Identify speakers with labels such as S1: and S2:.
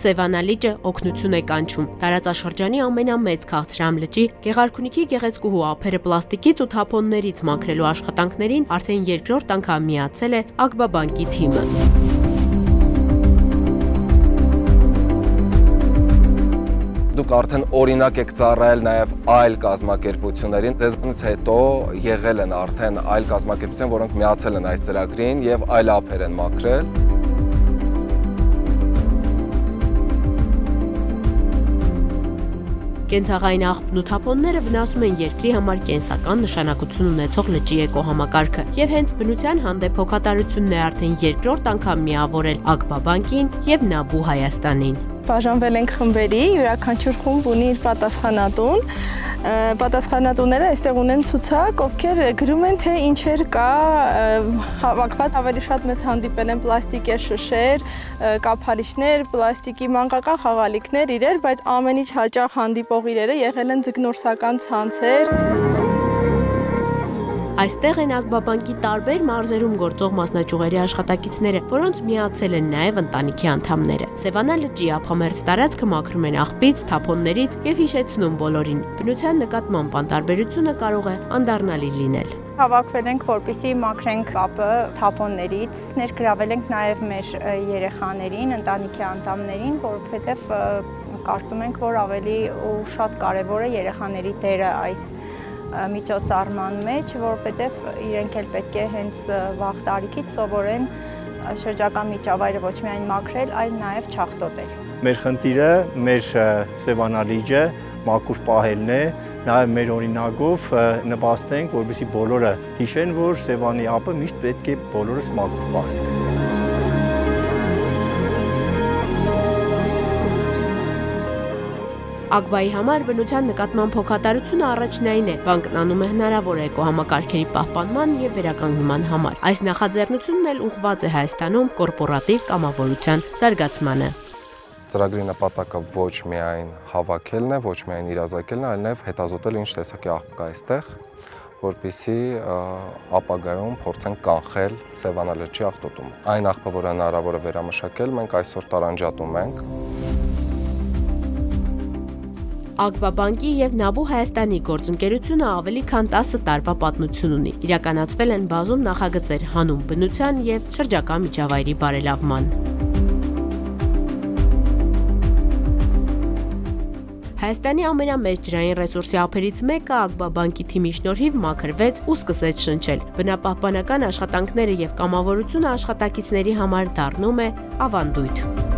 S1: Սևանա լիճը օգնություն է կանչում։ Տարածաշրջանի ամենամեծ քաղցրամ լճի Գեղարքունիքի գեղեցկուհու ափերը պլաստիկից ու թափոններից մաքրելու աշխատանքներին արդեն երկրորդ անգամ միացել է Ագբաբանկի թիմը։
S2: Դուք արդեն օրինակ եք ծառայել նաև այլ կազմակերպություններին, դեզնից հետո եղել են արդեն այլ կազմակերպություններ, որոնք միացել են այս ծրագրին եւ այլ ափեր են մաքրել։
S1: Կենցաղային աղբն ու թափոնները վնասում են երկրի համար կենսական նշանակություն ունեցող լճի էկոհամակարգը եւ հենց բնության հանդեպ հոգատարությունն է արդեն երկրորդ անգամ միավորել Ագբաբանկին եւ Նաբու Հայաստանին։
S3: Բաժանվել ենք խմբերի, յուրաքանչյուր խումբ ունի իր պատասխանատուն։ Պատասխանատուները այստեղ ունեն ցուցակ, ովքեր գրում են, թե ինչեր կա հավաքված, ավելի շատ մեզ հանդիպել են պլաստիկե շշեր, կափարիչներ, պլաստիկի մանկական խաղալիքներ իրեր, բայց ամենից հաճախ հանդիպող իրերը եղել են ձկնորսական ցանցեր։
S1: Այստեղ են Ագբաբանկի տարբեր մարզերում գործող մասնաճյուղերի աշխատակիցները, որոնց միացել են նաև ընտանիքի անդամները։ Սևանա լճի ափամերձ տարածքը մաքրում են աղբից, թափոններից եւ հիշեցնում բոլորին։ Բնության նկատմամբ անտարբերությունը կարող է անդառնալի լինել։
S3: Հավաքվել ենք, որպեսզի մաքրենք կապը թափոններից, ներգրավել ենք նաև մեր երեխաներին, ընտանիքի անդամներին, որովհետև կարծում ենք, որ ավելի ու շատ կարևոր է երեխաների դերը այս միջոցառման մեջ, որովհետև իրենք էլ պետք է հենց վաղ տարիքից սովորեն շրջակա միջավայրը ոչ միայն մաքրել, այլ նաև չախտոտել։
S4: Մեր խնդիրը, մեր Սևանա լիճը մաքուր պահելն է, նաև մեր օրինակով նպաստենք, որպեսզի բոլորը հիշեն, որ Սևանի ափը միշտ պետք է բոլորս մաքուր պահենք։
S1: Ագբայի համար բնության նկատմամբ հոգատարությունը առաջնային է, բանկն անում է հնարավոր էկոհամակարգերի պահպանման եւ վերականգնման համար։ Այս նախաձեռնությունն էլ ուղղված է Հայաստանում կորպորատիվ կամավորության զարգացմանը։
S2: Ծրագրի նպատակը ոչ միայն հավաքելն է, ոչ միայն իրազեկելն է, այլ նաեւ հետազոտել ինչ տեսակի աղբ կա այստեղ, որպեսզի ապագայում փորձենք կանխել Սևանա լճի աղտոտումը։ Այն աղբը, որը հնարավոր է վերամշակել, մենք այսօր տարանջատում ենք։
S1: Ագբաբանկի եւ Նաբու Հայաստանի գործընկերությունը ավելի քան 10 տարվա պատմություն ունի։ Իրականացվել են բազում նախագծեր հանուն բնության եւ շրջակա միջավայրի բարելավման։ Հայաստանի ամենամեծ ջրային ռեսուրսի ափերից մեկը Ագբաբանկի թիմի շնորհիվ մաքրվեց ու սկսեց շնչել։ Բնապահպանական աշխատանքները եւ կամավորությունը աշխատակիցների համար դառնում է ավանդույթ։